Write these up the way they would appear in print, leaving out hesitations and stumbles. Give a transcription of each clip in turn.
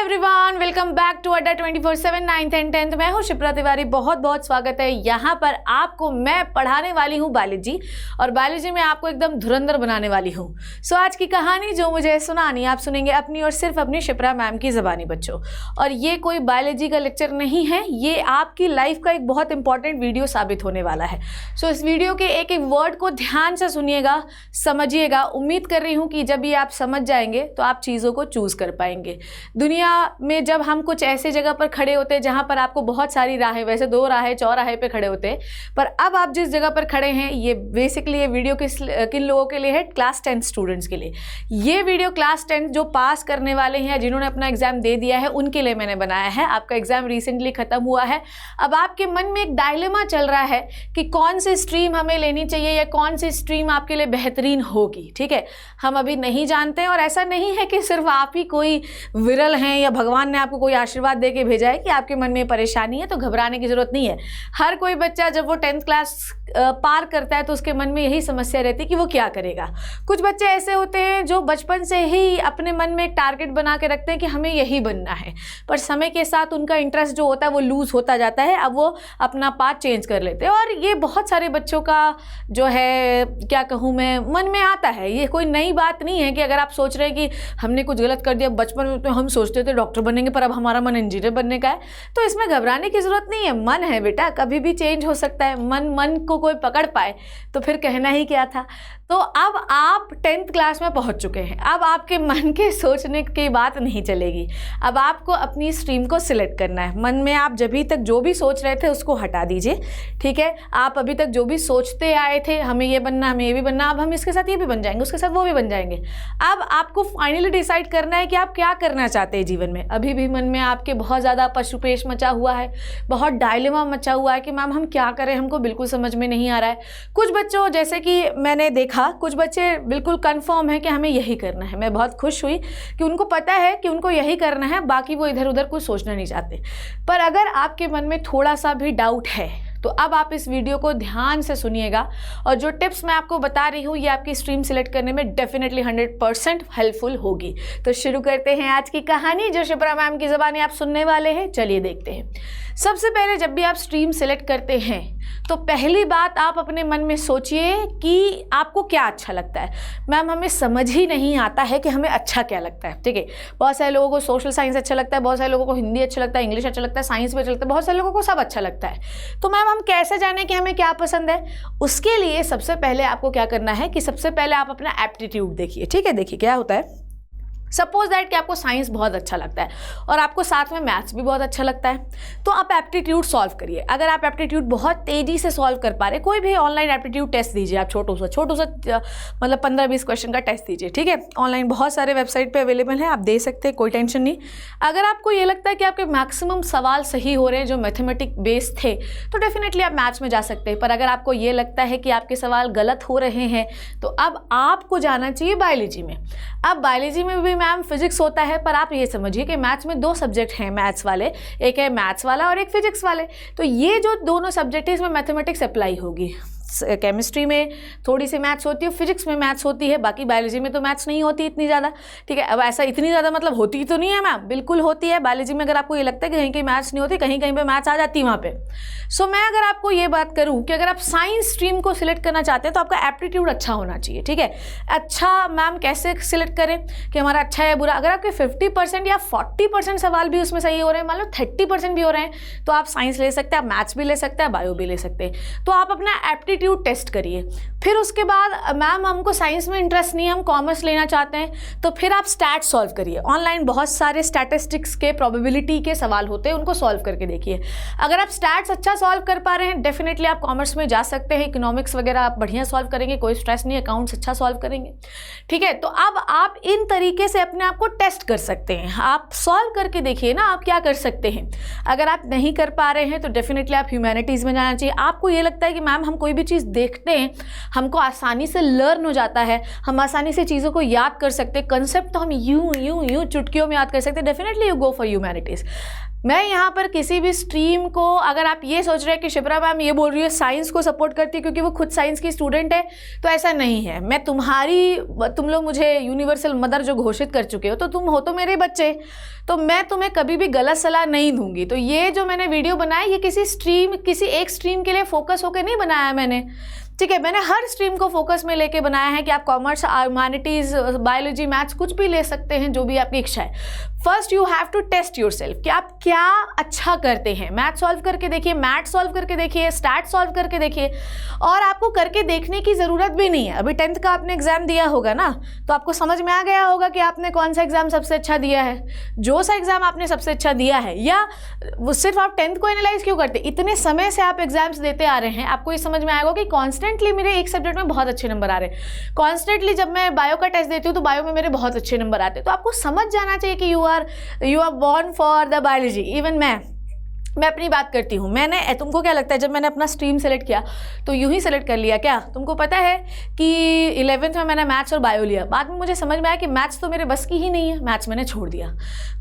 Everyone, welcome back to अड्डा 24/7 9th and 10th। मैं हूं शिप्रा तिवारी। बहुत बहुत स्वागत है यहाँ पर। आपको मैं पढ़ाने वाली हूँ बायोलॉजी, और बायोलॉजी में आपको एकदम धुरंधर बनाने वाली हूँ। सो आज की कहानी जो मुझे सुनानी आप सुनेंगे अपनी और सिर्फ अपनी शिप्रा मैम की ज़बानी बच्चों। और ये कोई बायोलॉजी का लेक्चर नहीं है, ये आपकी लाइफ का एक बहुत इंपॉर्टेंट वीडियो साबित होने वाला है। सो इस वीडियो के एक एक वर्ड को ध्यान से सुनिएगा, समझिएगा। उम्मीद कर रही हूँ कि जब ये आप समझ जाएंगे तो आप चीज़ों को चूज़ कर पाएंगे। दुनिया में जब हम कुछ ऐसे जगह पर खड़े होते हैं जहाँ पर आपको बहुत सारी राहें, वैसे 2 राहें चौराहे पे खड़े होते हैं, पर अब आप जिस जगह पर खड़े हैं, ये बेसिकली ये वीडियो किन लोगों के लिए है? क्लास 10 स्टूडेंट्स के लिए। ये वीडियो क्लास 10 जो पास करने वाले हैं, जिन्होंने अपना एग्जाम दे दिया है, उनके लिए मैंने बनाया है। आपका एग्जाम रिसेंटली खत्म हुआ है। अब आपके मन में एक डायलेमा चल रहा है कि कौन सी स्ट्रीम हमें लेनी चाहिए या कौन सी स्ट्रीम आपके लिए बेहतरीन होगी। ठीक है, हम अभी नहीं जानते, और ऐसा नहीं है कि सिर्फ आप ही कोई विरल हैं या भगवान ने आपको कोई आशीर्वाद दे के भेजा है कि आपके मन में परेशानी है, तो घबराने की ज़रूरत नहीं है। हर कोई बच्चा जब वो 10th क्लास पार करता है तो उसके मन में यही समस्या रहती है कि वो क्या करेगा। कुछ बच्चे ऐसे होते हैं जो बचपन से ही अपने मन में एक टारगेट बना के रखते हैं कि हमें यही बनना है, पर समय के साथ उनका इंटरेस्ट जो होता है वो लूज़ होता जाता है। अब वो अपना पाथ चेंज कर लेते हैं, और ये बहुत सारे बच्चों का जो है, क्या कहूँ मैं, मन में आता है। ये कोई नई बात नहीं है कि अगर आप सोच रहे हैं कि हमने कुछ गलत कर दिया। बचपन में तो हम सोचते थे डॉक्टर बनेंगे, पर अब हमारा मन इंजीनियर बनने का है, तो इसमें घबराने की ज़रूरत नहीं है। मन है बेटा, कभी भी चेंज हो सकता है। मन को कोई पकड़ पाए तो फिर कहना ही क्या था। तो अब आप 10th क्लास में पहुंच चुके हैं। अब आपके मन के सोचने की बात नहीं चलेगी। अब आपको अपनी स्ट्रीम को सिलेक्ट करना है। मन में आप जब तक जो भी सोच रहे थे उसको हटा दीजिए। ठीक है, आप अभी तक जो भी सोचते आए थे, हमें ये बनना, हमें ये भी बनना, अब हम इसके साथ ये भी बन जाएंगे, उसके साथ वो भी बन जाएंगे। अब आपको फाइनली डिसाइड करना है कि आप क्या करना चाहते हैं जीवन में। अभी भी मन में आपके बहुत ज़्यादा पशुपेश मचा हुआ है, बहुत डायलेमा मचा हुआ है कि मैम हम क्या करें, हमको बिल्कुल समझ में नहीं आ रहा है। कुछ बच्चों, जैसे कि मैंने देखा, कुछ बच्चे बिल्कुल कंफर्म है कि हमें यही करना है। मैं बहुत खुश हुई कि उनको पता है कि उनको यही करना है, बाकी वो इधर उधर कुछ सोचना नहीं चाहते। पर अगर आपके मन में थोड़ा सा भी डाउट है तो अब आप इस वीडियो को ध्यान से सुनिएगा, और जो टिप्स मैं आपको बता रही हूँ ये आपकी स्ट्रीम सिलेक्ट करने में डेफिनेटली 100% हेल्पफुल होगी। तो शुरू करते हैं आज की कहानी जो शिप्रा मैम की ज़बानी आप सुनने वाले हैं। चलिए देखते हैं। सबसे पहले जब भी आप स्ट्रीम सिलेक्ट करते हैं तो पहली बात आप अपने मन में सोचिए कि आपको क्या अच्छा लगता है। मैम हमें समझ ही नहीं आता है कि हमें अच्छा क्या लगता है। ठीक है, बहुत सारे लोगों को सोशल साइंस अच्छा लगता है, बहुत सारे लोगों को हिंदी अच्छा लगता है, इंग्लिश अच्छा लगता है, साइंस भी अच्छा लगता है, बहुत सारे लोगों को सब अच्छा लगता है। तो मैम हम कैसे जाने कि हमें क्या पसंद है? उसके लिए सबसे पहले आपको क्या करना है कि सबसे पहले आप अपना एप्टीट्यूड देखिए। ठीक है, देखिए क्या होता है। सपोज दैट कि आपको साइंस बहुत अच्छा लगता है और आपको साथ में मैथ्स भी बहुत अच्छा लगता है, तो आप एप्टीट्यूड सॉल्व करिए। अगर आप एप्टीट्यूड बहुत तेज़ी से सॉल्व कर पा रहे, कोई भी ऑनलाइन एप्टीट्यूड टेस्ट दीजिए। आप छोटू सा मतलब 15-20 क्वेश्चन का टेस्ट दीजिए। ठीक है, ऑनलाइन बहुत सारे वेबसाइट पे अवेलेबल है, आप दे सकते हैं, कोई टेंशन नहीं। अगर आपको ये लगता है कि आपके मैक्सिमम सवाल सही हो रहे हैं जो मैथमेटिक बेस्ड थे, तो डेफिनेटली आप मैथ्स में जा सकते हैं। पर अगर आपको ये लगता है कि आपके सवाल गलत हो रहे हैं तो अब आपको जाना चाहिए बायोलॉजी में। अब बायोलॉजी में भी मैम फिजिक्स होता है, पर आप ये समझिए कि मैथ्स में 2 सब्जेक्ट हैं मैथ्स वाले, एक है मैथ्स वाला और एक फिजिक्स वाले। तो ये जो दोनों सब्जेक्ट है इसमें मैथमेटिक्स अप्लाई होगी। केमिस्ट्री में थोड़ी सी मैथ्स होती है, फिजिक्स में मैथ्स होती है, बाकी बायोलॉजी में तो मैथ्स नहीं होती इतनी ज़्यादा। ठीक है, अब ऐसा इतनी ज़्यादा मतलब होती तो नहीं है मैम, बिल्कुल होती है बायोलॉजी में। अगर आपको ये लगता है कि कहीं कहीं मैथ्स नहीं होती, कहीं कहीं पे मैथ्स आ जाती है वहाँ पे। सो मैं अगर आपको ये बात करूँ कि अगर आप साइंस स्ट्रीम को सिलेक्ट करना चाहते हैं तो आपका एप्टीट्यूड अच्छा होना चाहिए। ठीक है, अच्छा मैम कैसे सिलेक्ट करें कि हमारा अच्छा है बुरा? अगर आपके 50% या 40% सवाल भी उसमें सही हो रहे हैं, मान लो 30% भी हो रहे हैं, तो आप साइंस ले सकते हैं, आप मैथ्स भी ले सकते हैं, बायो भी ले सकते हैं। तो आप अपना एप्टीट्यूड टेस्ट करिए। फिर उसके बाद मैम हमको साइंस में इंटरेस्ट नहीं है, हम कॉमर्स लेना चाहते हैं, तो फिर आप स्टैट सॉल्व करिए। ऑनलाइन बहुत सारे स्टैटिस्टिक्स के, प्रोबेबिलिटी के सवाल होते हैं, उनको सॉल्व करके देखिए। अगर आप स्टैट्स अच्छा सॉल्व कर पा रहे हैं, डेफिनेटली आप कॉमर्स में जा सकते हैं। इकोनॉमिक्स वगैरह आप बढ़िया सॉल्व करेंगे, कोई स्ट्रेस नहीं, अकाउंट्स अच्छा सॉल्व करेंगे। ठीक है, तो अब आप इन तरीके से अपने आप को टेस्ट कर सकते हैं। आप सॉल्व करके देखिए ना आप क्या कर सकते हैं। अगर आप नहीं कर पा रहे हैं तो डेफिनेटली आप ह्यूमैनिटीज़ में जाना चाहिए। आपको ये लगता है कि मैम हम कोई भी चीज़ देखते हैं, हमको आसानी से लर्न हो जाता है, हम आसानी से चीज़ों को याद कर सकते हैं, कंसेप्ट तो हम यूं चुटकियों में याद कर सकते हैं, definitely you go for humanities. मैं यहाँ पर किसी भी स्ट्रीम को, अगर आप ये सोच रहे हैं कि शिप्रा मैम ये बोल रही है साइंस को सपोर्ट करती है क्योंकि वो खुद साइंस की स्टूडेंट है, तो ऐसा नहीं है। मैं तुम लोग मुझे यूनिवर्सल मदर जो घोषित कर चुके हो, तो तुम हो तो मेरे बच्चे, तो मैं तुम्हें कभी भी गलत सलाह नहीं दूंगी। तो ये जो मैंने वीडियो बनाया, ये किसी एक स्ट्रीम के लिए फोकस होकर नहीं बनाया मैंने, ठीक है। मैंने हर स्ट्रीम को फोकस में लेके बनाया है कि आप कॉमर्स, ह्यूमैनिटीज, बायोलॉजी, मैथ्स कुछ भी ले सकते हैं, जो भी आपकी इच्छा है। First you have to test yourself कि आप क्या अच्छा करते हैं। मैथ सॉल्व करके देखिए, मैथ सॉल्व करके देखिए, स्टैट सॉल्व करके देखिए। और आपको करके देखने की ज़रूरत भी नहीं है। अभी 10th का आपने एग्जाम दिया होगा ना, तो आपको समझ में आ गया होगा कि आपने कौन सा एग्जाम सबसे अच्छा दिया है। जो सा एग्जाम आपने सबसे अच्छा दिया है, या वो सिर्फ आप 10th को एनालाइज क्यों करते, इतने समय से आप एग्जाम्स देते आ रहे हैं, आपको ये समझ में आएगा कि कॉन्स्टेंटली मेरे एक सब्जेक्ट में बहुत अच्छे नंबर आ रहे हैं। कॉन्स्टेंटली जब मैं बायो का टेस्ट देती हूँ तो बायो में मेरे बहुत अच्छे नंबर आते हैं। तो आपको समझ जाना चाहिए कि you are born for the biology. Even मैं अपनी बात करती हूँ, तुमको क्या लगता है जब मैंने अपना स्ट्रीम सेलेक्ट किया तो यूं ही सेलेक्ट कर लिया क्या? तुमको पता है कि 11th में मैंने मैथ्स और बायो लिया, बाद में मुझे समझ में आया कि मैथ्स तो मेरे बस की ही नहीं है, मैथ्स मैंने छोड़ दिया।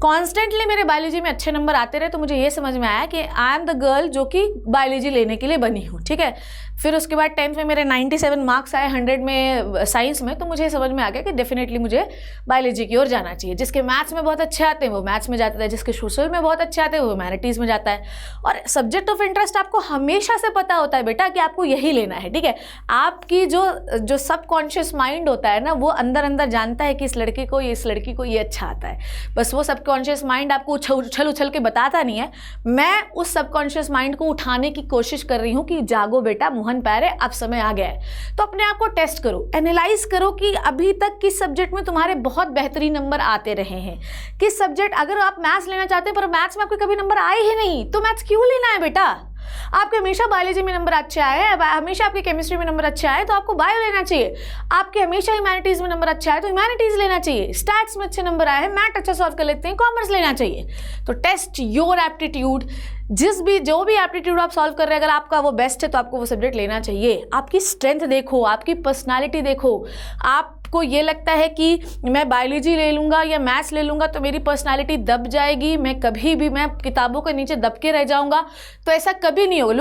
कॉन्स्टेंटली मेरे बायोलॉजी में अच्छे नंबर आते रहे, तो मुझे ये समझ में आया कि आई एम द गर्ल जो कि बायोलॉजी लेने के लिए बनी हूँ, ठीक है। फिर उसके बाद 10th में मेरे 97 मार्क्स आए 100 में साइंस में, तो मुझे समझ में आ गया कि डेफिनेटली मुझे बायोलॉजी की ओर जाना चाहिए। जिसके मैथ्स में बहुत अच्छे आते हैं वो मैथ्स में जाता है, जिसके सोशल में बहुत अच्छे आते हैं वो ह्यूमैनिटीज़ में जाता है। और सब्जेक्ट ऑफ इंटरेस्ट आपको हमेशा से पता होता है बेटा कि आपको यही लेना है, ठीक है। आपकी जो सबकॉन्शियस माइंड होता है ना, वो अंदर अंदर जानता है कि इस लड़के को, इस लड़की को ये अच्छा आता है। बस वो सबकॉन्शियस माइंड आपको उछल के बताता नहीं है। मैं उस सबकॉन्शियस माइंड को उठाने की कोशिश कर रही हूँ कि जागो बेटा, मोहन पैरे, अब समय आ गया है। तो अपने आप को टेस्ट करो, एनालाइज करो कि अभी तक किस सब्जेक्ट में तुम्हारे बहुत बेहतरीन नंबर आते रहे हैं। किस सब्जेक्ट, अगर आप मैथ्स लेना चाहते हैं पर मैथ्स में आपके कभी नंबर आए ही नहीं, तो मैथ्स क्यों लेना है बेटा? आपके हमेशा बायोलॉजी में नंबर अच्छे आए हैं, हमेशा आपके केमिस्ट्री में नंबर अच्छे आए तो आपको बायो लेना चाहिए। आपके हमेशा ह्यूमैनिटीज में नंबर अच्छे आए तो ह्यूमैनिटीज लेना चाहिए। स्टैट्स में अच्छे नंबर आए हैं, मैथ अच्छा सॉल्व कर लेते हैं, कॉमर्स लेना चाहिए। तो टेस्ट योर एप्टीट्यूड, जो भी एप्टीट्यूड आप सॉल्व कर रहे हैं, अगर आपका वो बेस्ट है तो आपको वो सब्जेक्ट लेना चाहिए। आपकी स्ट्रेंथ देखो, आपकी पर्सनालिटी देखो। आपको ये लगता है कि मैं बायोलॉजी ले लूँगा या मैथ्स ले लूँगा तो मेरी पर्सनालिटी दब जाएगी, मैं किताबों के नीचे दब के रह जाऊँगा, तो ऐसा कभी नहीं होगा।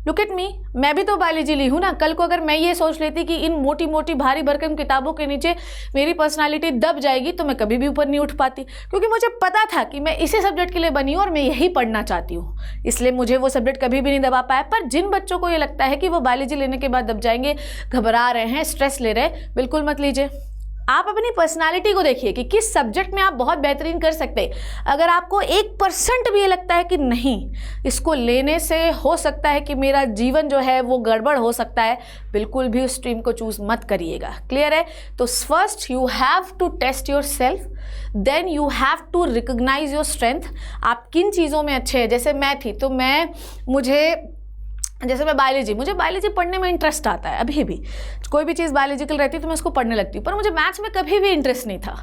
लुक एट मी, मैं भी तो बायोलॉजी ली हूँ ना। कल को अगर मैं ये सोच लेती कि इन मोटी मोटी भारी भरकम किताबों के नीचे मेरी पर्सनालिटी दब जाएगी तो मैं कभी भी ऊपर नहीं उठ पाती, क्योंकि मुझे पता था कि मैं इसी सब्जेक्ट के लिए बनी हूँ और मैं यही पढ़ना चाहती हूँ। इसलिए मुझे वो सब्जेक्ट कभी भी नहीं दबा पाया। पर जिन बच्चों को ये लगता है कि वो बायोलॉजी लेने के बाद दब जाएंगे, घबरा रहे हैं, स्ट्रेस ले रहे हैं, बिल्कुल मत लीजिए। आप अपनी पर्सनालिटी को देखिए कि किस सब्जेक्ट में आप बहुत बेहतरीन कर सकते हैं। अगर आपको 1% भी ये लगता है कि नहीं, इसको लेने से हो सकता है कि मेरा जीवन जो है वो गड़बड़ हो सकता है, बिल्कुल भी उस स्ट्रीम को चूज मत करिएगा। क्लियर है? तो first you have to test yourself, then you have to recognise your strength. आप किन चीज़ों में अच्छे हैं। जैसे मैं थी तो जैसे मैं मुझे बायोलॉजी पढ़ने में इंटरेस्ट आता है, अभी भी कोई भी चीज़ बायोलॉजिकल रहती है तो मैं उसको पढ़ने लगती हूँ, पर मुझे मैथ्स में कभी भी इंटरेस्ट नहीं था।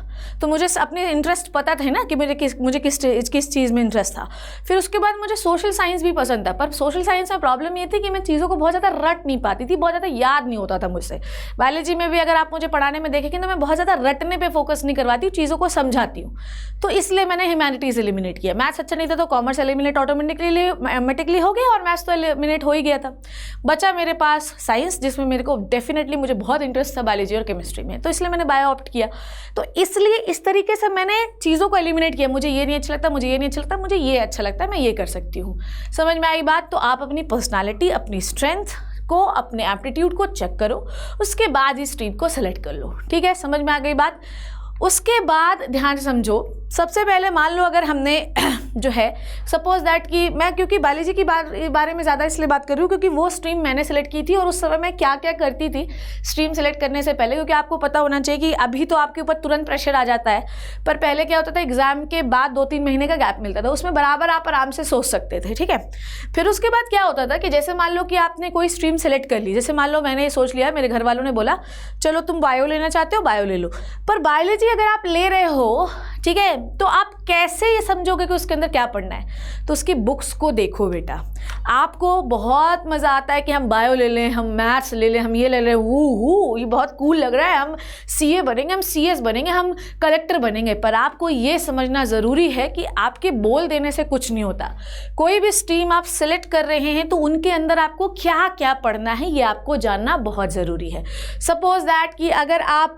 तो मुझे अपने इंटरेस्ट पता था ना कि मुझे किस चीज़ में इंटरेस्ट था। फिर उसके बाद मुझे सोशल साइंस भी पसंद था, पर सोशल साइंस में प्रॉब्लम ये थी कि मैं चीज़ों को बहुत ज़्यादा रट नहीं पाती थी, बहुत ज़्यादा याद नहीं होता था मुझसे। बायोलॉजी में भी अगर आप मुझे पढ़ाने में देखेंगे तो मैं बहुत ज़्यादा रटने पर फोकस नहीं करवाती हूँ, चीज़ों को समझाती हूँ। तो इसलिए मैंने ह्यूमैनिटीज़ एलिमिनेट किया। मैथ्स अच्छा नहीं था तो कॉमर्स एलिमिनेट ऑटोमेटिकली हो गया और मैथ्स तो एलिमिनेट हो ही गया था। बचा मेरे पास साइंस, जिसमें मेरे को मुझे बहुत इंटरेस्ट था बायोलॉजी और केमिस्ट्री में, तो इसलिए मैंने बायो ऑप्ट किया। तो इसलिए इस तरीके से मैंने चीज़ों को एलिमिनेट किया। मुझे ये नहीं अच्छा लगता, मुझे ये नहीं अच्छा लगता, मुझे ये अच्छा लगता है, मैं ये कर सकती हूँ। समझ में आई बात? तो आप अपनी पर्सनालिटी, अपनी स्ट्रेंथ को, अपने एप्टीट्यूड को चेक करो, उसके बाद इस स्ट्रीम को सेलेक्ट कर लो। ठीक है, समझ में आ गई बात? उसके बाद ध्यान से समझो। सबसे पहले मान लो अगर हमने जो है सपोज दैट कि मैं, क्योंकि बायोलॉजी की बारे में ज़्यादा इसलिए बात कर रही हूँ क्योंकि वो स्ट्रीम मैंने सेलेक्ट की थी और उस समय मैं क्या क्या करती थी स्ट्रीम सेलेक्ट करने से पहले, क्योंकि आपको पता होना चाहिए कि अभी तो आपके ऊपर तुरंत प्रेशर आ जाता है, पर पहले क्या होता था, एग्जाम के बाद 2-3 महीने का गैप मिलता था, उसमें बराबर आप आराम से सोच सकते थे। ठीक है, फिर उसके बाद क्या होता था कि जैसे मान लो कि आपने कोई स्ट्रीम सेलेक्ट कर ली, जैसे मान लो मैंने ये सोच लिया, मेरे घर वालों ने बोला चलो तुम बायो लेना चाहते हो बायो ले लो, पर बायोलॉजी अगर आप ले रहे हो, ठीक है, तो आप कैसे ये समझोगे कि उसके अंदर क्या पढ़ना है? तो उसकी बुक्स को देखो बेटा। आपको बहुत मज़ा आता है कि हम बायो ले लें, हम मैथ्स ले लें, हम ये ले लें, ये बहुत कूल लग रहा है, हम सीए बनेंगे, हम सीएस बनेंगे, हम कलेक्टर बनेंगे। पर आपको ये समझना ज़रूरी है कि आपके बोल देने से कुछ नहीं होता। कोई भी स्ट्रीम आप सिलेक्ट कर रहे हैं तो उनके अंदर आपको क्या क्या पढ़ना है ये आपको जानना बहुत ज़रूरी है। सपोज दैट कि अगर आप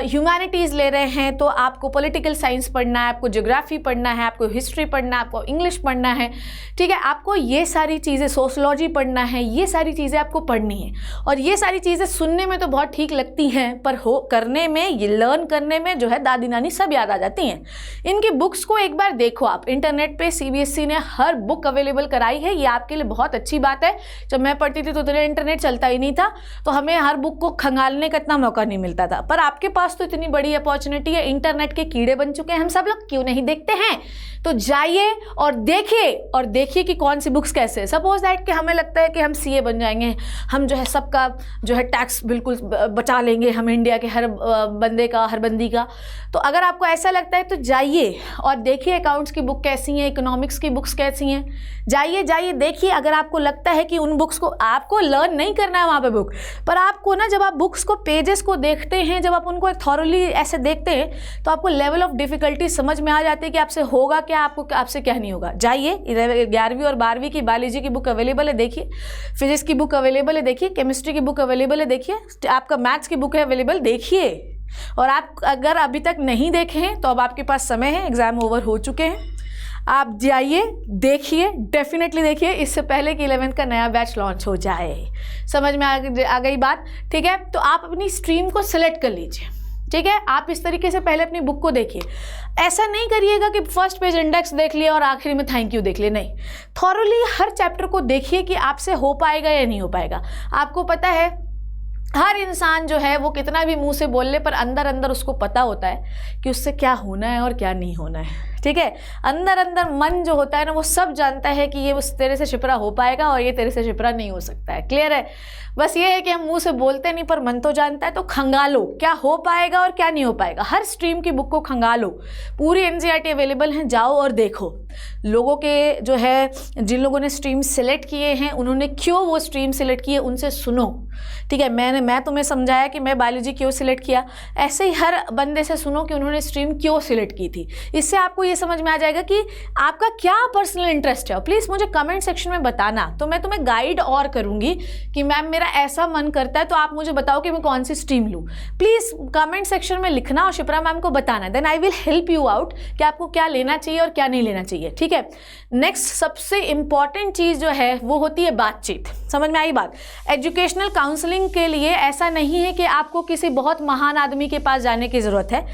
ह्यूमैनिटीज़ ले रहे हैं तो आपको पॉलिटिकल साइंस पढ़ना है, आपको ज्योग्राफी पढ़ना है, आपको हिस्ट्री पढ़ना है, आपको इंग्लिश पढ़ना है, ठीक है, आपको ये सारी चीज़ें, सोशलॉजी पढ़ना है, ये सारी चीज़ें आपको पढ़नी है। और ये सारी चीज़ें सुनने में तो बहुत ठीक लगती हैं पर करने में, ये लर्न करने में जो है दादी नानी सब याद आ जाती हैं। इनकी बुक्स को एक बार देखो आप, इंटरनेट पे सीबीएसई ने हर बुक अवेलेबल कराई है, ये आपके लिए बहुत अच्छी बात है। जब मैं पढ़ती थी तो तेरा इंटरनेट चलता ही नहीं था, तो हमें हर बुक को खंगालने का इतना मौका नहीं मिलता था। पर आपके पास तो इतनी बड़ी अपॉर्चुनिटी है, इंटरनेट के कीड़े बन चुके हैं हम सब लोग, क्यों नहीं देखते हैं? तो जाइए और देखिए कि कौन सी बुक्स कैसे है। सपोज दैट कि हमें लगता है कि हम सीए बन जाएंगे, हम जो है सबका जो है टैक्स बिल्कुल बचा लेंगे, हम इंडिया के हर बंदे का, हर बंदी का। तो अगर आपको ऐसा लगता है तो जाइए और देखिए अकाउंट्स की बुक कैसी हैं, इकोनॉमिक्स की बुक्स कैसी हैं, जाइए देखिए। अगर आपको लगता है कि उन बुक्स को आपको लर्न नहीं करना है वहाँ पे बुक, पर आपको ना जब आप बुक्स को, पेजेस को देखते हैं, जब आप उनको थॉरली ऐसे देखते हैं तो आपको लेवल ऑफ डिफिकल्टी समझ में आ जाती है कि आपसे होगा क्या, आपसे क्या नहीं होगा। जाइए, 11वीं और 12वीं की बायोलॉजी की बुक अवेलेबल है, देखिए। फिजिक्स की बुक अवेलेबल है, देखिए। केमिस्ट्री की बुक अवेलेबल है, देखिए। आपका मैथ्स की बुक है अवेलेबल, देखिए। और आप अगर अभी तक नहीं देखे हैं तो अब आपके पास समय है, एग्ज़ाम ओवर हो चुके हैं। आप जाइए, देखिए, डेफिनेटली देखिए, इससे पहले कि 11th का नया बैच लॉन्च हो जाए। समझ में आ गई बात? ठीक है, तो आप अपनी स्ट्रीम को सिलेक्ट कर लीजिए, ठीक है। आप इस तरीके से पहले अपनी बुक को देखिए। ऐसा नहीं करिएगा कि फर्स्ट पेज इंडेक्स देख लिया और आखिरी में थैंक यू देख लिया, नहीं। थॉरली हर चैप्टर को देखिए कि आपसे हो पाएगा या नहीं हो पाएगा। आपको पता है हर इंसान जो है वो कितना भी मुंह से बोल ले, पर अंदर अंदर उसको पता होता है कि उससे क्या होना है और क्या नहीं होना है, ठीक है। अंदर अंदर मन जो होता है ना, वो सब जानता है कि ये उस तेरे से शिप्रा हो पाएगा और ये तेरे से शिप्रा नहीं हो सकता है। क्लियर है? बस ये है कि हम मुंह से बोलते नहीं पर मन तो जानता है। तो खंगालो क्या हो पाएगा और क्या नहीं हो पाएगा। हर स्ट्रीम की बुक को खंगालो, पूरी एनसीईआरटी अवेलेबल हैं, जाओ और देखो। लोगों के जो है, जिन लोगों ने स्ट्रीम सिलेक्ट किए हैं, उन्होंने क्यों वो स्ट्रीम सिलेक्ट की है उनसे सुनो, ठीक है। मैं तुम्हें समझाया कि मैं बायोलॉजी क्यों सिलेक्ट किया, ऐसे ही हर बंदे से सुनो कि उन्होंने स्ट्रीम क्यों सिलेक्ट की थी। इससे आपको ये समझ में आ जाएगा कि आपका क्या पर्सनल इंटरेस्ट है। और प्लीज़ मुझे कमेंट सेक्शन में बताना, तो मैं तुम्हें गाइड और करूँगी कि मैम मेरा ऐसा मन करता है, तो आप मुझे बताओ कि मैं कौन सी स्ट्रीम लूँ। प्लीज़ कमेंट सेक्शन में लिखना और शिप्रा मैम को बताना, then I will help you out कि आपको क्या लेना चाहिए और क्या नहीं लेना चाहिए, ठीक है। नेक्स्ट सबसे इंपॉर्टेंट चीज़ जो है वो होती है बातचीत। समझ में आई बात? एजुकेशनल काउंसलिंग के लिए ऐसा नहीं है कि आपको किसी बहुत महान आदमी के पास जाने की ज़रूरत है।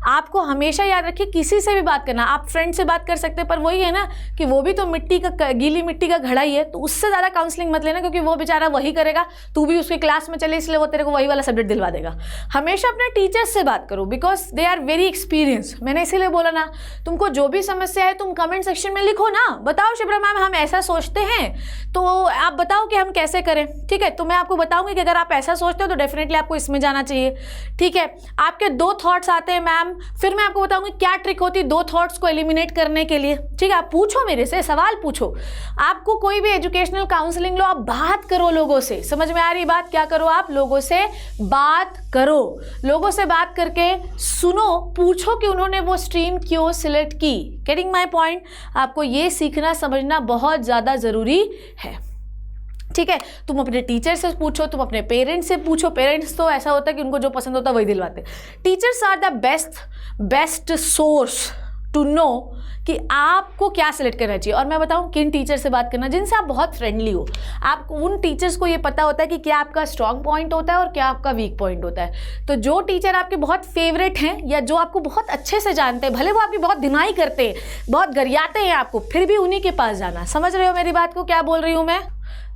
आपको हमेशा याद रखिए, किसी से भी बात करना, आप फ्रेंड से बात कर सकते हैं, पर वही है ना कि वो भी तो मिट्टी का, गीली मिट्टी का घड़ा ही है। तो उससे ज़्यादा काउंसलिंग मत लेना, क्योंकि वो बेचारा वही करेगा, तू भी उसके क्लास में चले इसलिए वो तेरे को वही वाला सब्जेक्ट दिलवा देगा। हमेशा अपने टीचर्स से बात करो, because they are very experience. मैंने इसीलिए बोला ना, तुमको जो भी समस्या है तुम कमेंट सेक्शन में लिखो ना, बताओ शिप्रा मैम हम ऐसा सोचते हैं, तो आप बताओ कि हम कैसे करें, ठीक है। तो मैं आपको बताऊंगी कि अगर आप ऐसा सोचते हो तो डेफिनेटली आपको इसमें जाना चाहिए, ठीक है। आपके 2 थॉट्स आते हैं मैम, फिर मैं आपको बताऊंगी क्या ट्रिक होती है 2 थॉट्स को एलिमिनेट करने के लिए, ठीक है। आप पूछो, मेरे से सवाल पूछो। आपको कोई भी एजुकेशनल काउंसलिंग लो, आप बात करो लोगों से। समझ में आ रही बात? क्या करो आप? लोगों से बात करो, लोगों से बात करके सुनो, पूछो कि उन्होंने वो स्ट्रीम क्यों सिलेक्ट की। Getting my point? आपको ये सीखना समझना बहुत ज़्यादा ज़रूरी है, ठीक है। तुम अपने टीचर से पूछो, तुम अपने पेरेंट्स से पूछो। पेरेंट्स तो ऐसा होता है कि उनको जो पसंद होता है वही दिलवाते। Teachers are the best source to know कि आपको क्या सिलेक्ट करना चाहिए। और मैं बताऊं किन टीचर से बात करना, जिनसे आप बहुत फ्रेंडली हो। आप उन टीचर्स को ये पता होता है कि क्या आपका स्ट्रॉन्ग पॉइंट होता है और क्या आपका वीक पॉइंट होता है। तो जो टीचर आपके बहुत फेवरेट हैं या जो आपको बहुत अच्छे से जानते हैं, भले वो आपकी बहुत धुनाई करते हैं, बहुत गरियाते हैं आपको, फिर भी उन्हीं के पास जाना। समझ रहे हो मेरी बात को, क्या बोल रही हूँ मैं?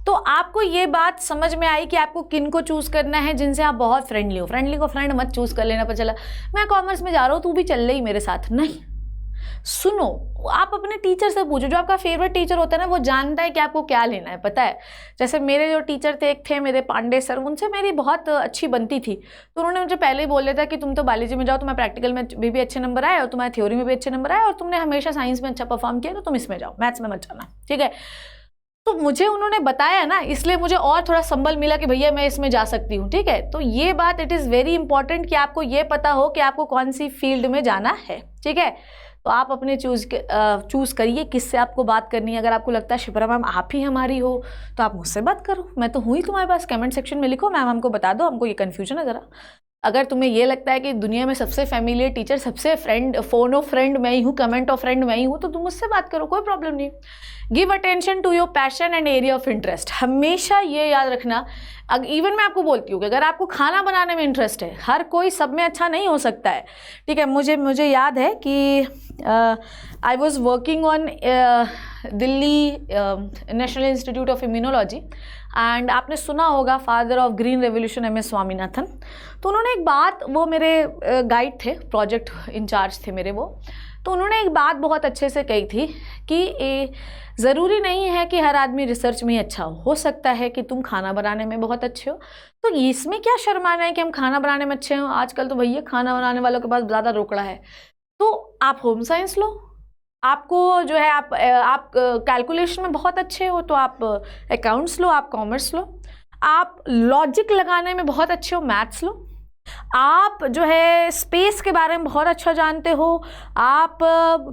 तो आपको ये बात समझ में आई कि आपको किन को चूज़ करना है, जिनसे आप बहुत फ्रेंडली हो। फ्रेंडली को फ्रेंड मत चूज़ कर लेना, पर चला मैं कॉमर्स में जा रहा हूँ तू भी चल रही मेरे साथ, नहीं। सुनो, आप अपने टीचर से पूछो। जो आपका फेवरेट टीचर होता है ना, वो जानता है कि आपको क्या लेना है, पता है। जैसे मेरे जो टीचर थे, एक थे मेरे पांडे सर, उनसे मेरी बहुत अच्छी बनती थी। तो उन्होंने मुझे पहले ही बोल दिया था कि तुम तो बायोलॉजी में जाओ, तुम्हें प्रैक्टिकल में भी अच्छे नंबर आए और तुम्हारे थ्योरी में भी अच्छे नंबर आए, और तुमने हमेशा साइंस में अच्छा परफॉर्म किया, तो तुम इसमें जाओ, मैथ्स में मत जाना, ठीक है। तो मुझे उन्होंने बताया ना, इसलिए मुझे और थोड़ा संबल मिला कि भैया मैं इसमें जा सकती हूँ, ठीक है। तो ये बात इट इज़ वेरी इंपॉर्टेंट कि आपको ये पता हो कि आपको कौन सी फील्ड में जाना है, ठीक है। तो आप अपने चूज़ करिए किससे आपको बात करनी है। अगर आपको लगता है शिप्रा मैम आप ही हमारी हो, तो आप मुझसे बात करो, मैं तो हूँ ही तुम्हारे पास। कमेंट सेक्शन में लिखो, मैम हमको बता दो, हमको ये कन्फ्यूजन है ज़रा। अगर तुम्हें ये लगता है कि दुनिया में सबसे फैमिलियर टीचर, सबसे फ्रेंड, फोन ऑफ फ्रेंड मैं ही हूँ, कमेंट ऑफ फ्रेंड मैं ही हूँ, तो तुम मुझसे बात करो, कोई प्रॉब्लम नहीं। Give attention to your passion and area of interest. हमेशा ये याद रखना, इवन मैं आपको बोलती हूँ कि अगर आपको खाना बनाने में इंटरेस्ट है, हर कोई सब में अच्छा नहीं हो सकता है, ठीक है। मुझे याद है कि I was working on Delhi national institute of immunology, and आपने सुना होगा father of green revolution M S Swaminathan. तो उन्होंने एक बात, वो मेरे गाइड थे, प्रोजेक्ट इंचार्ज थे मेरे वो, तो उन्होंने एक बात बहुत अच्छे से कही थी कि ज़रूरी नहीं है कि हर आदमी रिसर्च में ही अच्छा हो सकता है कि तुम खाना बनाने में बहुत अच्छे हो, तो इसमें क्या शर्माना है कि हम खाना बनाने में अच्छे हो। आजकल तो भैया खाना बनाने वालों के पास ज़्यादा रोकड़ा है। तो आप होम साइंस लो, आपको जो है आप कैलकुलेशन में बहुत अच्छे हो तो आप अकाउंट्स लो, आप कॉमर्स लो, आप लॉजिक लगाने में बहुत अच्छे हो, मैथ्स लो, आप जो है स्पेस के बारे में बहुत अच्छा जानते हो, आप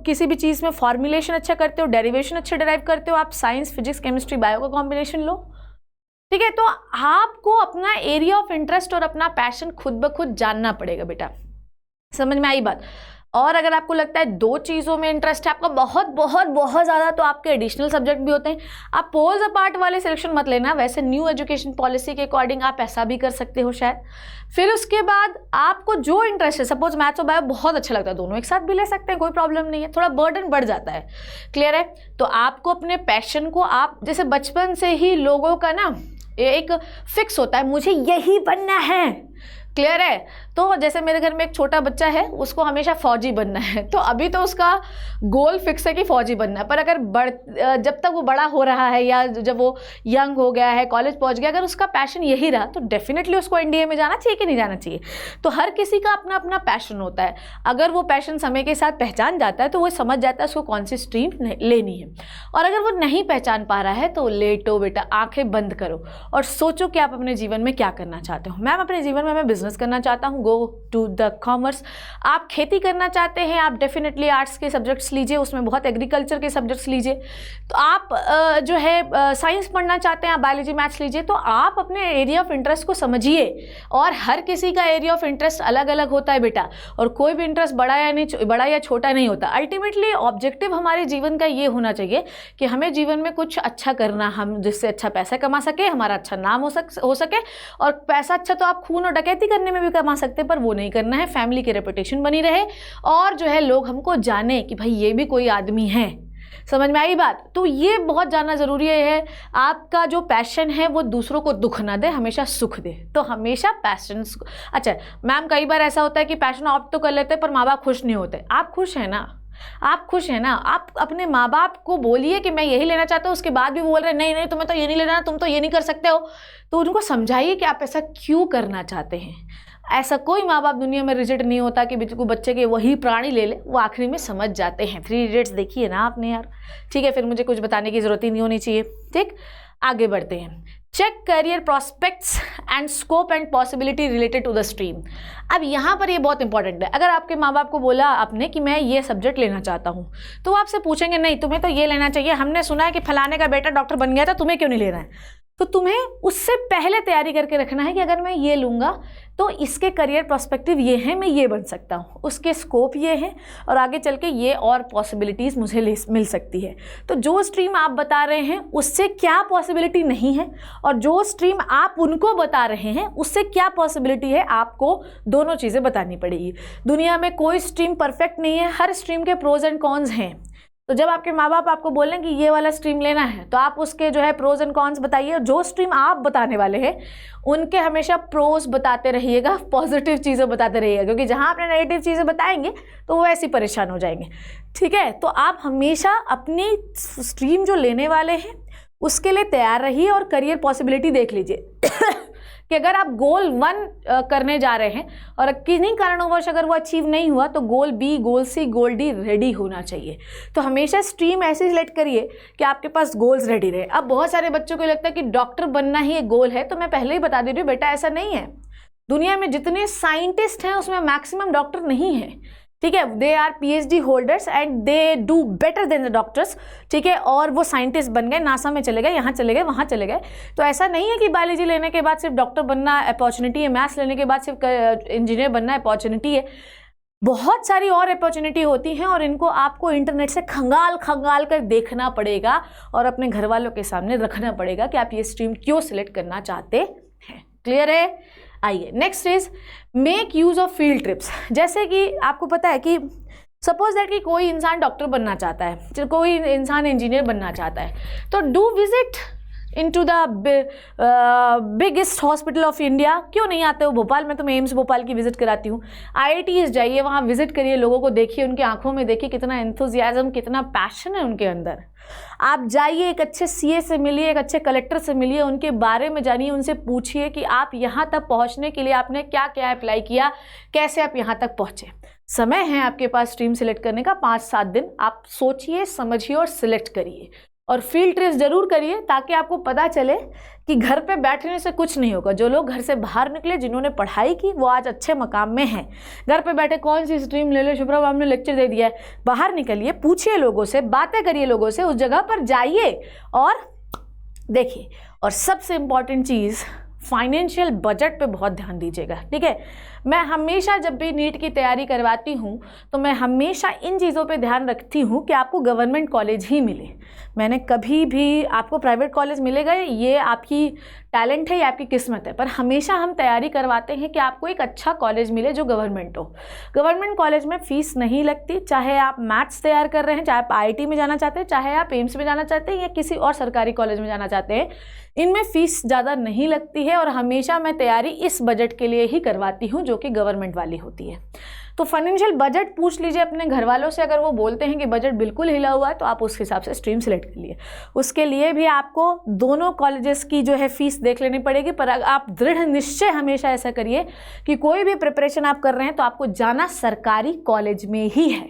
किसी भी चीज़ में फॉर्मुलेशन अच्छा करते हो, डेरिवेशन अच्छे डिराइव करते हो, आप साइंस, फिजिक्स, केमिस्ट्री, बायो का कॉम्बिनेशन लो, ठीक है। तो आपको अपना एरिया ऑफ इंटरेस्ट और अपना पैशन खुद ब खुद जानना पड़ेगा बेटा, समझ में आई बात। और अगर आपको लगता है दो चीज़ों में इंटरेस्ट है आपका बहुत बहुत बहुत ज़्यादा, तो आपके एडिशनल सब्जेक्ट भी होते हैं। आप पोल्स अपार्ट वाले सिलेक्शन मत लेना, वैसे न्यू एजुकेशन पॉलिसी के अकॉर्डिंग आप ऐसा भी कर सकते हो शायद। फिर उसके बाद आपको जो इंटरेस्ट है, सपोज मैथ्स और बायो बहुत अच्छा लगता है, दोनों एक साथ भी ले सकते हैं, कोई प्रॉब्लम नहीं है, थोड़ा बर्डन बढ़ जाता है, क्लियर है। तो आपको अपने पैशन को, आप जैसे बचपन से ही लोगों का ना एक फिक्स होता है मुझे यही बनना है, क्लियर है। तो जैसे मेरे घर में एक छोटा बच्चा है, उसको हमेशा फौजी बनना है, तो अभी तो उसका गोल फिक्स है कि फौजी बनना है। पर अगर जब तक वो बड़ा हो रहा है या जब वो यंग हो गया है, कॉलेज पहुंच गया, अगर उसका पैशन यही रहा तो डेफिनेटली उसको एनडीए में जाना चाहिए कि नहीं जाना चाहिए। तो हर किसी का अपना अपना पैशन होता है। अगर वो पैशन समय के साथ पहचान जाता है तो वो समझ जाता है उसको कौन सी स्ट्रीम लेनी है। और अगर वो नहीं पहचान पा रहा है तो लेटो बेटा, आंखें बंद करो और सोचो कि आप अपने जीवन में क्या करना चाहते हो। मैम अपने जीवन में मैं बिजनेस करना चाहता हूँ, गो टू द कॉमर्स। आप खेती करना चाहते हैं, आप डेफिनेटली आर्ट्स के सब्जेक्ट्स लीजिए, उसमें बहुत एग्रीकल्चर के सब्जेक्ट्स लीजिए। तो आप जो है साइंस पढ़ना चाहते हैं, आप बायोलॉजी मैथ्स लीजिए। तो आप अपने एरिया ऑफ इंटरेस्ट को समझिए, और हर किसी का एरिया ऑफ इंटरेस्ट अलग अलग होता है बेटा, और कोई भी इंटरेस्ट बड़ा या छोटा नहीं होता। अल्टीमेटली ऑब्जेक्टिव हमारे जीवन का ये होना चाहिए कि हमें जीवन में कुछ अच्छा करना, हम जिससे अच्छा पैसा कमा सके, हमारा अच्छा नाम हो सके। और पैसा अच्छा तो आप खून और डकैती करने में भी कमा सकते हैं, पर वो नहीं करना है, फैमिली की रेपुटेशन बनी रहे और जो है लोग हमको जाने कि भाई ये भी कोई आदमी है। समझ में आई बात। तो ये बहुत जानना ज़रूरी है। आपका जो पैशन है वो दूसरों को दुख ना दे, हमेशा सुख दे। तो हमेशा पैशन, अच्छा मैम कई बार ऐसा होता है कि पैशन ऑप्ट तो कर लेते हैं पर माँ बाप खुश नहीं होते। आप खुश हैं ना, आप खुश हैं ना। आप अपने माँ बाप को बोलिए कि मैं यही लेना चाहता हूँ, उसके बाद भी वो बोल रहे हैं नहीं नहीं तुम्हें तो ये नहीं लेना, तुम तो ये नहीं कर सकते हो। तो उनको समझाइए कि आप ऐसा क्यों करना चाहते हैं। ऐसा कोई माँ बाप दुनिया में रिजिड नहीं होता कि बिल्कुल बच्चे के वही प्राणी ले ले, वो आखिरी में समझ जाते हैं। 3 इडियट्स देखिए ना आपने यार, ठीक है। फिर मुझे कुछ बताने की ज़रूरत ही नहीं होनी चाहिए, ठीक। आगे बढ़ते हैं। Check career prospects and scope and possibility related to the stream. अब यहाँ पर ये बहुत इंपॉर्टेंट है। अगर आपके माँ बाप को बोला आपने कि मैं ये सब्जेक्ट लेना चाहता हूँ, तो वो आपसे पूछेंगे नहीं तुम्हें तो ये लेना चाहिए, हमने सुना है कि फलाने का बेटा डॉक्टर बन गया था, तुम्हें क्यों नहीं लेना है। तो तुम्हें उससे पहले तैयारी करके रखना है कि अगर मैं ये लूँगा तो इसके करियर पर्सपेक्टिव ये हैं, मैं ये बन सकता हूँ, उसके स्कोप ये हैं और आगे चल के ये और पॉसिबिलिटीज़ मुझे मिल सकती है। तो जो स्ट्रीम आप बता रहे हैं उससे क्या पॉसिबिलिटी नहीं है, और जो स्ट्रीम आप उनको बता रहे हैं उससे क्या पॉसिबिलिटी है, आपको दोनों चीज़ें बतानी पड़ेगी। दुनिया में कोई स्ट्रीम परफेक्ट नहीं है, हर स्ट्रीम के प्रोज एंड कॉन्स हैं। तो जब आपके माँ बाप आपको बोलें कि ये वाला स्ट्रीम लेना है तो आप उसके जो है प्रोज एंड कॉन्स बताइए, और जो स्ट्रीम आप बताने वाले हैं उनके हमेशा प्रोज बताते रहिएगा, पॉजिटिव चीज़ें बताते रहिएगा, क्योंकि जहाँ आपने नेगेटिव चीज़ें बताएंगे तो वो ऐसे ही परेशान हो जाएंगे। ठीक है, तो आप हमेशा अपनी स्ट्रीम जो लेने वाले हैं उसके लिए तैयार रहिए और करियर पॉसिबिलिटी देख लीजिए कि अगर आप गोल 1 करने जा रहे हैं और किन्हीं कारणवश अगर वो अचीव नहीं हुआ तो गोल बी, गोल सी, गोल डी रेडी होना चाहिए। तो हमेशा स्ट्रीम ऐसे सिलेक्ट करिए कि आपके पास गोल्स रेडी रहे। अब बहुत सारे बच्चों को लगता है कि डॉक्टर बनना ही एक गोल है, तो मैं पहले ही बता दे रही हूँ बेटा, ऐसा नहीं है। दुनिया में जितने साइंटिस्ट हैं उसमें मैक्सिमम डॉक्टर नहीं है। ठीक है, they are PhD holders and they do better than the doctors. ठीक है, और वो साइंटिस्ट बन गए, नासा में चले गए, यहाँ चले गए, वहाँ चले गए। तो ऐसा नहीं है कि बायोलॉजी लेने के बाद सिर्फ डॉक्टर बनना अपॉर्चुनिटी है, मैथ्स लेने के बाद सिर्फ इंजीनियर बनना अपॉर्चुनिटी है। बहुत सारी और अपॉर्चुनिटी होती हैं और इनको आपको इंटरनेट से खंगाल खंगाल कर देखना पड़ेगा और अपने घर वालों के सामने रखना पड़ेगा कि आप ये स्ट्रीम क्यों सिलेक्ट करना चाहते हैं। क्लियर है? आइए, next is make use of field trips. जैसे कि आपको पता है कि सपोज दैट कि कोई इंसान डॉक्टर बनना चाहता है, कोई इंसान इंजीनियर बनना चाहता है, तो do visit into the biggest hospital of India. क्यों नहीं आते हो भोपाल में? तो मैं एम्स भोपाल की विजिट कराती हूँ। IITs जाइए, वहाँ विजिट करिए, लोगों को देखिए, उनकी आंखों में देखिए कितना एंथुजियाज्म, कितना पैशन है उनके अंदर। आप जाइए, एक अच्छे CA से मिलिए, एक अच्छे कलेक्टर से मिलिए, उनके बारे में जानिए, उनसे पूछिए कि आप यहाँ तक पहुँचने के लिए आपने क्या क्या अप्लाई किया, कैसे आप यहाँ तक पहुँचे। समय है आपके पास स्ट्रीम सिलेक्ट करने का 5-7 दिन। आप सोचिए, समझिए और सिलेक्ट करिए, और फील्ड ट्रिप्स जरूर करिए ताकि आपको पता चले कि घर पे बैठने से कुछ नहीं होगा। जो लोग घर से बाहर निकले, जिन्होंने पढ़ाई की, वो आज अच्छे मकाम में हैं। घर पे बैठे कौन सी स्ट्रीम ले लो, शुभ्रा मैम ने लेक्चर दे दिया है। बाहर निकलिए, पूछिए लोगों से, बातें करिए लोगों से, उस जगह पर जाइए और देखिए। और सबसे इम्पॉर्टेंट चीज़, फाइनेंशियल बजट पे बहुत ध्यान दीजिएगा। ठीक है, मैं हमेशा जब भी नीट की तैयारी करवाती हूँ तो मैं हमेशा इन चीज़ों पे ध्यान रखती हूँ कि आपको गवर्नमेंट कॉलेज ही मिले। मैंने कभी भी आपको प्राइवेट कॉलेज मिलेगा, ये आपकी टैलेंट है, ये आपकी किस्मत है, पर हमेशा हम तैयारी करवाते हैं कि आपको एक अच्छा कॉलेज मिले जो गवर्नमेंट हो। गवर्नमेंट कॉलेज में फ़ीस नहीं लगती, चाहे आप मैथ्स तैयार कर रहे हैं, चाहे आप IIT में जाना चाहते हैं, चाहे आप एम्स में जाना चाहते हैं या किसी और सरकारी कॉलेज में जाना चाहते हैं, इनमें फ़ीस ज़्यादा नहीं लगती है। और हमेशा मैं तैयारी इस बजट के लिए ही करवाती हूँ जो कि गवर्नमेंट वाली होती है। तो फाइनेंशियल बजट पूछ लीजिए अपने घर वालों से, अगर वो बोलते हैं कि बजट बिल्कुल हिला हुआ है तो आप उस हिसाब से स्ट्रीम सेलेक्ट कर लिए। उसके लिए भी आपको दोनों कॉलेजेस की जो है फीस देख लेनी पड़ेगी, पर आप दृढ़ निश्चय हमेशा ऐसा करिए कि कोई भी प्रिपरेशन आप कर रहे हैं तो आपको जाना सरकारी कॉलेज में ही है।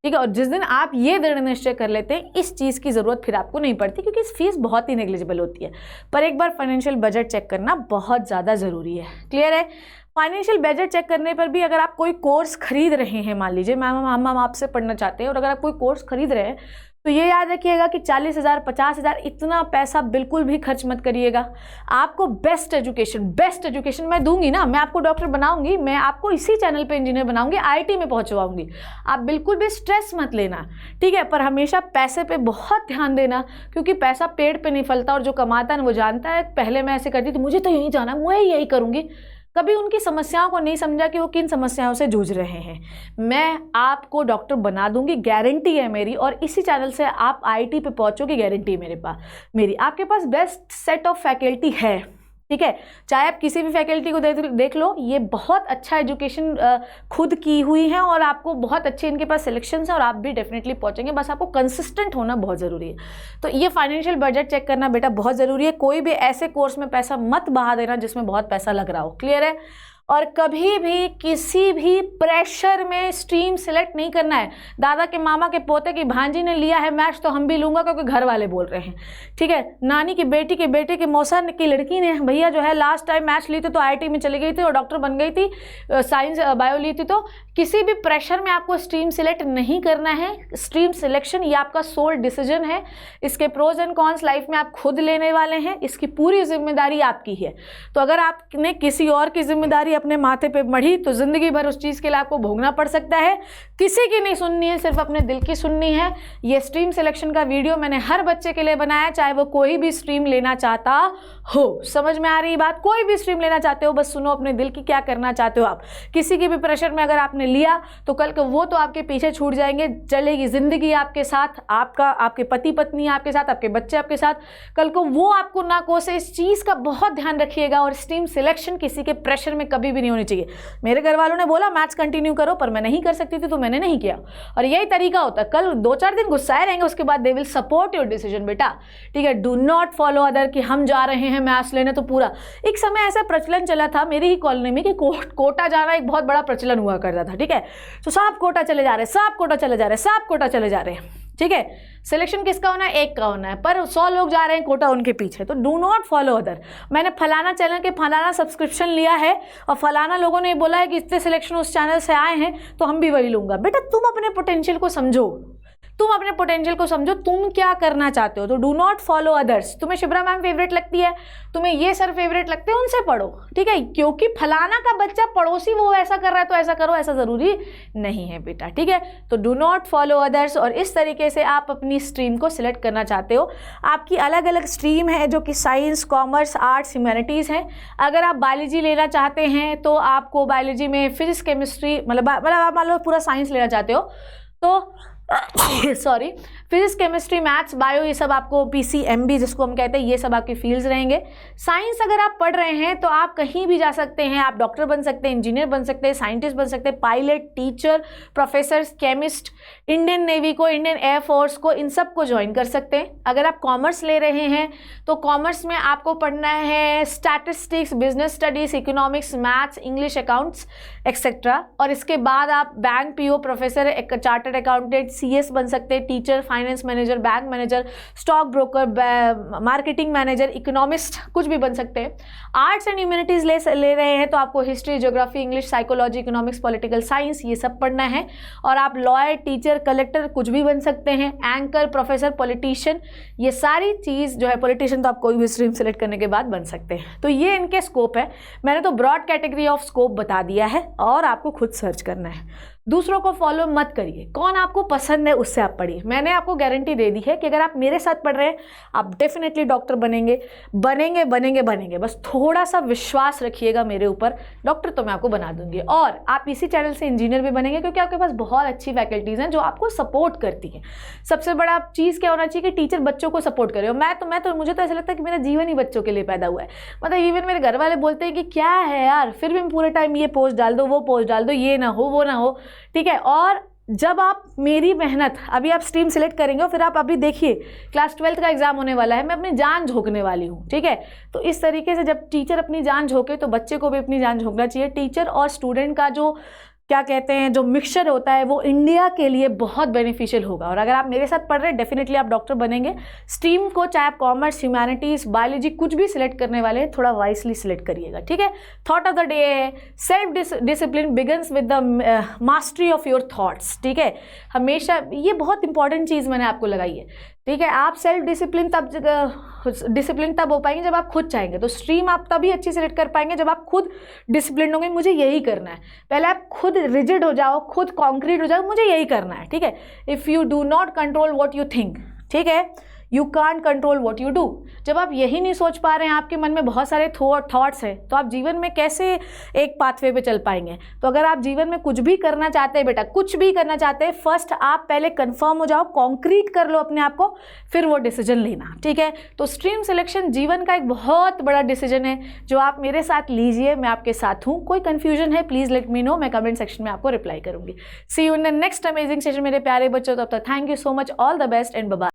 ठीक है, और जिस दिन आप ये दृढ़ निश्चय कर लेते हैं, इस चीज़ की ज़रूरत फिर आपको नहीं पड़ती, क्योंकि इस फीस बहुत ही नेग्लिजिबल होती है। पर एक बार फाइनेंशियल बजट चेक करना बहुत ज़्यादा ज़रूरी है। क्लियर है? फाइनेंशियल बजट चेक करने पर भी अगर आप कोई कोर्स खरीद रहे हैं, मान लीजिए मैम हम आपसे पढ़ना चाहते हैं, और अगर आप कोई कोर्स खरीद रहे हैं तो ये याद रखिएगा कि 40,000 50,000 इतना पैसा बिल्कुल भी खर्च मत करिएगा। आपको बेस्ट एजुकेशन मैं दूंगी ना, मैं आपको डॉक्टर बनाऊंगी, मैं आपको इसी चैनल पे इंजीनियर बनाऊंगी, IIT में पहुंचवाऊंगी। आप बिल्कुल भी स्ट्रेस मत लेना, ठीक है? पर हमेशा पैसे पे बहुत ध्यान देना, क्योंकि पैसा पेड़ पे नहीं फलता, और जो कमाता है वो जानता है पहले मैं ऐसे करती थी, मुझे तो यही जाना, मैं यही करूँगी। कभी उनकी समस्याओं को नहीं समझा कि वो किन समस्याओं से जूझ रहे हैं। मैं आपको डॉक्टर बना दूंगी, गारंटी है मेरी, और इसी चैनल से आप IIT पे पहुंचोगे, गारंटी है मेरी। आपके पास बेस्ट सेट ऑफ फैकल्टी है, ठीक है? चाहे आप किसी भी फैकल्टी को देख लो, ये बहुत अच्छा एजुकेशन खुद की हुई है, और आपको बहुत अच्छे इनके पास सिलेक्शंस हैं, और आप भी डेफिनेटली पहुंचेंगे। बस आपको कंसिस्टेंट होना बहुत ज़रूरी है। तो ये फाइनेंशियल बजट चेक करना बेटा बहुत ज़रूरी है। कोई भी ऐसे कोर्स में पैसा मत बहा देना जिसमें बहुत पैसा लग रहा हो। क्लियर है? और कभी भी किसी भी प्रेशर में स्ट्रीम सेलेक्ट नहीं करना है। दादा के मामा के पोते की भांजी ने लिया है मैथ्स तो हम भी लूँगा क्योंकि घर वाले बोल रहे हैं, ठीक है? नानी की बेटी के बेटे के मौसा की लड़की ने भैया जो है लास्ट टाइम मैथ्स ली थी तो IIT में चली गई थी और डॉक्टर बन गई थी, साइंस बायो ली थी। तो किसी भी प्रेशर में आपको स्ट्रीम सेलेक्ट नहीं करना है। स्ट्रीम सिलेक्शन ये आपका सोल डिसीजन है। इसके प्रोज एंड कॉन्स लाइफ में आप खुद लेने वाले हैं, इसकी पूरी जिम्मेदारी आपकी है। तो अगर आपने किसी और की जिम्मेदारी गई अपने माथे पे मढ़ी तो ज़िंदगी भर उस चीज़ के लिए आपको भोगना पड़ सकता है। किसी की नहीं सुननी है, सिर्फ अपने दिल की सुननी है। ये स्ट्रीम सिलेक्शन का वीडियो मैंने हर बच्चे के लिए बनाया, चाहे वो कोई भी स्ट्रीम लेना चाहता हो। समझ में आ रही बात? कोई भी स्ट्रीम लेना चाहते हो, बस सुनो अपने दिल की क्या करना चाहते हो आप। किसी की भी प्रेशर में अगर आपने लिया तो कल को वो तो आपके पीछे छूट जाएंगे, चलेगी ज़िंदगी आपके साथ, आपके पति पत्नी आपके साथ, आपके बच्चे आपके साथ, कल को वो आपको ना कोसे। इस चीज़ का बहुत ध्यान रखिएगा। और स्ट्रीम सिलेक्शन किसी के प्रेशर में कभी भी नहीं होनी चाहिए। मेरे घर वालों ने बोला मैथ्स कंटिन्यू करो, पर मैं नहीं कर सकती थी तो मैंने नहीं किया। और यही तरीका होता है। कल 2-4 दिन गुस्साए रहेंगे, उसके बाद they will support your decision बेटा, ठीक है। डू नॉट फॉलो अदर कि हम जा रहे हैं मैथ्स लेने तो पूरा। एक समय ऐसा प्रचलन चला था मेरी ही कॉलोनी में कि कोटा जाना एक बहुत बड़ा प्रचलन हुआ करता था, ठीक है। तो सब कोटा चले जा रहे, सब कोटा चले जा रहे, सब कोटा चले जा रहे हैं, ठीक है। सिलेक्शन किसका होना है? एक का होना है, पर 100 लोग जा रहे हैं कोटा उनके पीछे। तो डू नॉट फॉलो अदर। मैंने फलाना चैनल के फलाना सब्सक्रिप्शन लिया है और फलाना लोगों ने बोला है कि इतने सिलेक्शन उस चैनल से आए हैं तो हम भी वही लूँगा। बेटा तुम अपने पोटेंशियल को समझो, तुम अपने पोटेंशियल को समझो, तुम क्या करना चाहते हो। तो डू नॉट फॉलो अदर्स। तुम्हें शिप्रा मैम फेवरेट लगती है, तुम्हें ये सर फेवरेट लगते हैं, उनसे पढ़ो, ठीक है। क्योंकि फलाना का बच्चा पड़ोसी वो ऐसा कर रहा है तो ऐसा करो, ऐसा ज़रूरी नहीं है बेटा, ठीक है। तो डू नॉट फॉलो अदर्स। और इस तरीके से आप अपनी स्ट्रीम को सिलेक्ट करना चाहते हो। आपकी अलग अलग स्ट्रीम है जो कि साइंस, कॉमर्स, आर्ट्स, ह्यूमैनिटीज़ हैं। अगर आप बायोलॉजी लेना चाहते हैं तो आपको बायोलॉजी में फिजिक्स, केमिस्ट्री, मतलब आप मान लो पूरा साइंस लेना चाहते हो तो sorry, physics, chemistry, maths, bio, ये सब आपको PCMB जिसको हम कहते हैं, ये सब आपके फील्ड्स रहेंगे। साइंस अगर आप पढ़ रहे हैं तो आप कहीं भी जा सकते हैं। आप डॉक्टर बन सकते हैं, इंजीनियर बन सकते हैं, साइंटिस्ट बन सकते हैं, pilot, teacher, professor, chemist, Indian navy को, इंडियन एयरफोर्स को, इन सब को ज्वाइन कर सकते हैं। अगर आप कॉमर्स ले रहे हैं तो कॉमर्स में आपको पढ़ना है statistics, business studies, economics, maths, English, accounts etcetera. और इसके बाद आप bank PO, professor, chartered accountant, CS बन सकते हैं, teacher, finance manager, bank manager, stock broker, marketing manager, economist, कुछ भी बन सकते हैं। आर्ट्स एंड ह्यूमैनिटीज़ ले रहे हैं तो आपको history, geography, English, psychology, economics, political science, ये सब पढ़ना है। और आप लॉयर, टीचर, कलेक्टर कुछ भी बन सकते हैं, एंकर, प्रोफेसर, पॉलिटिशियन, ये सारी चीज़ जो है, पॉलिटिशियन तो आप कोई भी स्ट्रीम सेलेक्ट करने के बाद बन सकते हैं। तो ये इनके स्कोप है। मैंने तो ब्रॉड कैटेगरी ऑफ स्कोप बता दिया है और आपको खुद सर्च करना है। दूसरों को फॉलो मत करिए, कौन आपको पसंद है उससे आप पढ़िए। मैंने आपको गारंटी दे दी है कि अगर आप मेरे साथ पढ़ रहे हैं आप डेफिनेटली डॉक्टर बनेंगे, बनेंगे बनेंगे बनेंगे। बस थोड़ा सा विश्वास रखिएगा मेरे ऊपर, डॉक्टर तो मैं आपको बना दूंगी। और आप इसी चैनल से इंजीनियर भी बनेंगे क्योंकि आपके पास बहुत अच्छी फैकल्टीज़ हैं जो आपको सपोर्ट करती हैं। सबसे बड़ा चीज़ क्या होना चाहिए कि टीचर बच्चों को सपोर्ट करे। और मुझे तो ऐसा लगता है कि मेरा जीवन ही बच्चों के लिए पैदा हुआ है। मतलब इवन मेरे घर वाले बोलते हैं कि क्या है यार, फिर भी पूरे टाइम ये पोस्ट डाल दो, वो पोस्ट डाल दो, ये ना हो, वो ना हो, ठीक है। और जब आप मेरी मेहनत, अभी आप स्ट्रीम सेलेक्ट करेंगे और फिर आप अभी देखिए क्लास 12th का एग्जाम होने वाला है, मैं अपनी जान झोंकने वाली हूँ, ठीक है। तो इस तरीके से जब टीचर अपनी जान झोंके तो बच्चे को भी अपनी जान झोंकना चाहिए। टीचर और स्टूडेंट का जो क्या कहते हैं जो मिक्सचर होता है वो इंडिया के लिए बहुत बेनिफिशियल होगा। और अगर आप मेरे साथ पढ़ रहे हैं डेफिनेटली आप डॉक्टर बनेंगे। स्ट्रीम को चाहे आप कॉमर्स, ह्यूमैनिटीज़, बायोलॉजी कुछ भी सिलेक्ट करने वाले हैं, थोड़ा वाइसली सिलेक्ट करिएगा, ठीक है। थॉट ऑफ द डे है self discipline begins with the mastery of your thoughts, ठीक है। हमेशा ये बहुत इंपॉर्टेंट चीज़ मैंने आपको लगाई है, ठीक है। आप सेल्फ डिसिप्लिन तब हो पाएंगे जब आप खुद चाहेंगे। तो स्ट्रीम आप तभी अच्छी सिलेक्ट कर पाएंगे जब आप खुद डिसिप्लिन होंगे, मुझे यही करना है। पहले आप खुद रिजिड हो जाओ, खुद कॉन्क्रीट हो जाओ, मुझे यही करना है, ठीक है। If you do not control what you think, ठीक है, you can't control what you do. जब आप यही नहीं सोच पा रहे हैं, आपके मन में बहुत सारे थॉट्स हैं, तो आप जीवन में कैसे एक पाथवे पे चल पाएंगे। तो अगर आप जीवन में कुछ भी करना चाहते हैं बेटा, कुछ भी करना चाहते हैं, फर्स्ट आप पहले कंफर्म हो जाओ, कॉन्क्रीट कर लो अपने आप को, फिर वो डिसीजन लेना, ठीक है। तो स्ट्रीम सिलेक्शन जीवन का एक बहुत बड़ा डिसीजन है जो आप मेरे साथ लीजिए, मैं आपके साथ हूँ। कोई कन्फ्यूजन है प्लीज़ लेट मी नो, मैं कमेंट सेक्शन में आपको रिप्लाई करूँगी। See you in the next amazing session मेरे प्यारे बच्चों। तब तक thank you so much, all the best and bye.